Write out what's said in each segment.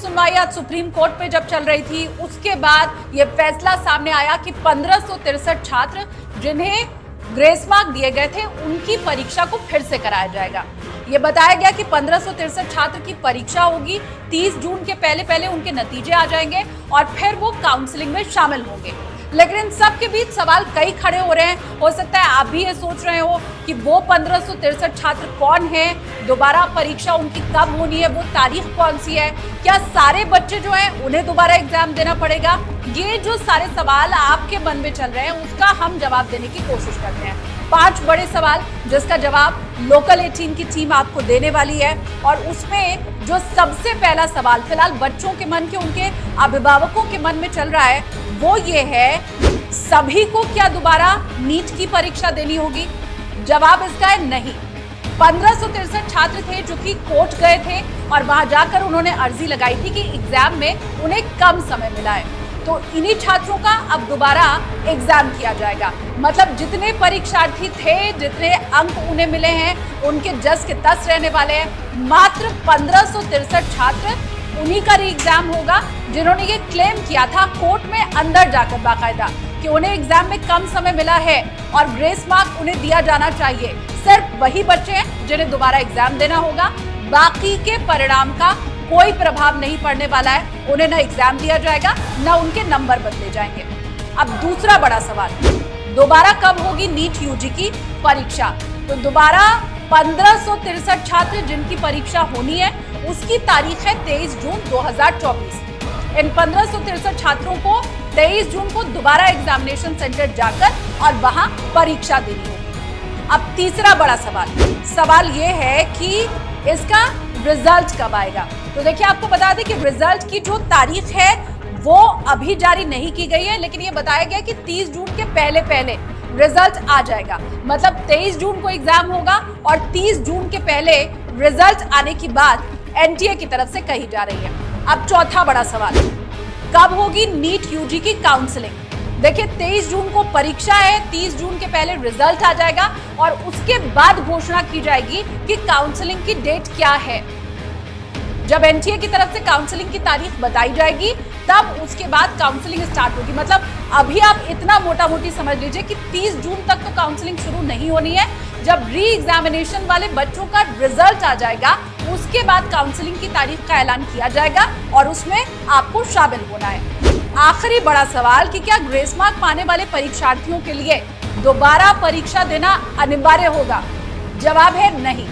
सुनवाई आज supreme court में जब चल रही थी, उसके बाद यह फैसला सामने आया कि 1563 छात्र जिन्हें ग्रेस मार्क दिए गए थे, उनकी परीक्षा को फिर से कराया जाएगा। ये बताया गया कि 1563 छात्र की परीक्षा होगी, 30 जून के पहले पहले उनके नतीजे आ जाएंगे और फिर वो काउंसलिंग में शामिल होंगे। लेकिन इन सब के बीच सवाल कई खड़े हो रहे हैं। हो सकता है आप भी ये सोच रहे हो कि वो 1563 छात्र कौन हैं, दोबारा परीक्षा उनकी कब होनी है, वो तारीख कौन सी है, क्या सारे बच्चे जो हैं उन्हें दोबारा एग्जाम देना पड़ेगा। ये जो सारे सवाल आपके मन में चल रहे हैं, उसका हम जवाब देने की कोशिश करते हैं। 5 बड़े सवाल जिसका जवाब लोकल 18 की टीम आपको देने वाली है। और उसमें जो सबसे पहला सवाल फिलहाल बच्चों के मन के, उनके अभिभावकों के मन में चल रहा है, वो ये है, सभी को क्या दोबारा नीट की परीक्षा देनी होगी? जवाब इसका है नहीं। 1563 छात्र थे जो कि कोर्ट गए थे और वहां जाकर उन्होंने अर्जी लगाई थी कि एग्जाम में उन्हें कम समय मिला है, तो इन्हीं छात्रों का अब दोबारा एग्जाम किया जाएगा। मतलब जितने परीक्षार्थी थे, जितने अंक उन्हें मिले हैं, उनके जस के तस रहने वाले हैं। मात्र 1563 छात्र, उन्हीं का री एग्जाम होगा जिन्होंने ये क्लेम किया था कोर्ट में अंदर जाकर बाकायदा कि उन्हें एग्जाम में कम समय मिला है और ग्रेस मार्क उन्हें दिया जाना चाहिए। सिर्फ वही बच्चे हैं जिन्हें दोबारा एग्जाम देना होगा। बाकी के परिणाम का कोई प्रभाव नहीं पड़ने वाला है। उन्हें न एग्जाम दिया जाएगा, न उनके नंबर बदले जाएंगे। अब दूसरा बड़ा सवाल, दोबारा कब होगी नीट यूजी की परीक्षा? तो दोबारा 1563 छात्र जिनकी परीक्षा होनी है, उसकी तारीख है 23 जून 2024। इन 1563 छात्रों को 23 जून को दोबारा एग्जामिनेशन सेंटर जाकर और वहां परीक्षा देनी होगी। अब तीसरा बड़ा सवाल ये है कि इसका रिजल्ट कब आएगा? तो देखिए, आपको बता दें कि रिजल्ट की जो तारीख है वो अभी जारी नहीं की गई है, लेकिन ये बताया गया कि 30 जून के पहले पहले रिजल्ट आ जाएगा। मतलब 23 जून को एग्जाम होगा और 30 जून के पहले रिजल्ट आने की बात एनटीए की तरफ से कही जा रही है। अब चौथा बड़ा सवाल, कब होगी नीट यूजी की काउंसलिंग? देखिए, 23 जून को परीक्षा है, 30 जून के पहले रिजल्ट आ जाएगा और उसके बाद घोषणा की जाएगी कि काउंसलिंग की डेट क्या है। जब एनटीए की तरफ से काउंसलिंग की तारीख बताई जाएगी, तब उसके बाद काउंसलिंग स्टार्ट होगी। मतलब अभी आप इतना मोटा मोटी समझ लीजिए कि 30 जून तक तो काउंसलिंग शुरू नहीं होनी है। जब री एग्जामिनेशन वाले बच्चों का रिजल्ट आ जाएगा, उसके बाद काउंसलिंग की तारीख का ऐलान किया जाएगा और उसमें आपको शामिल होना है। आखिरी बड़ा सवाल कि क्या ग्रेस मार्क पाने वाले परीक्षार्थियों के लिए दोबारा परीक्षा देना अनिवार्य होगा? जवाब है नहीं,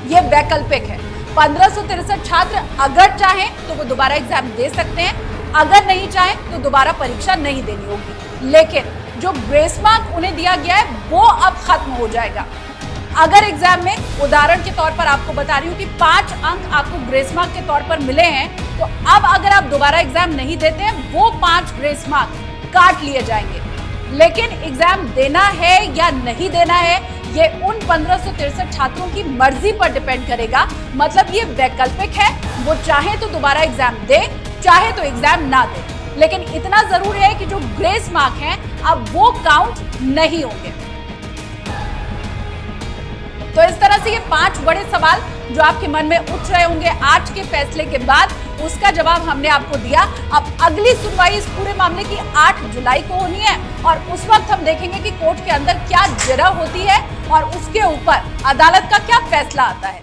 ये वैकल्पिक है। 1563 छात्र अगर चाहें तो वो दोबारा एग्जाम दे सकते हैं, अगर नहीं चाहें तो दोबारा परीक्षा नहीं देनी होगी। लेकिन जो ग्रेस मार्क उन्हें दिया गया है वो अब खत्म हो जाएगा। अगर एग्जाम में, उदाहरण के तौर पर आपको बता रही हूँ कि 5 अंक आपको ग्रेस मार्क के तौर पर मिले हैं, तो अब अगर आप दोबारा एग्जाम नहीं देते हैं, वो 5 ग्रेस मार्क काट लिए जाएंगे। लेकिन एग्जाम देना है या नहीं देना है, ये उन 1563 छात्रों की मर्जी पर डिपेंड करेगा। मतलब ये वैकल्पिक है, वो चाहे तो दोबारा एग्जाम दे, चाहे तो एग्जाम ना दे। लेकिन इतना जरूर है कि जो ग्रेस मार्क हैं, अब वो काउंट नहीं होंगे। तो इस तरह से ये 5 बड़े सवाल जो आपके मन में उठ रहे होंगे आज के फैसले के बाद, उसका जवाब हमने आपको दिया। अब अगली सुनवाई इस पूरे मामले की 8 जुलाई को होनी है और उस वक्त हम देखेंगे कि कोर्ट के अंदर क्या जरा होती है और उसके ऊपर अदालत का क्या फैसला आता है।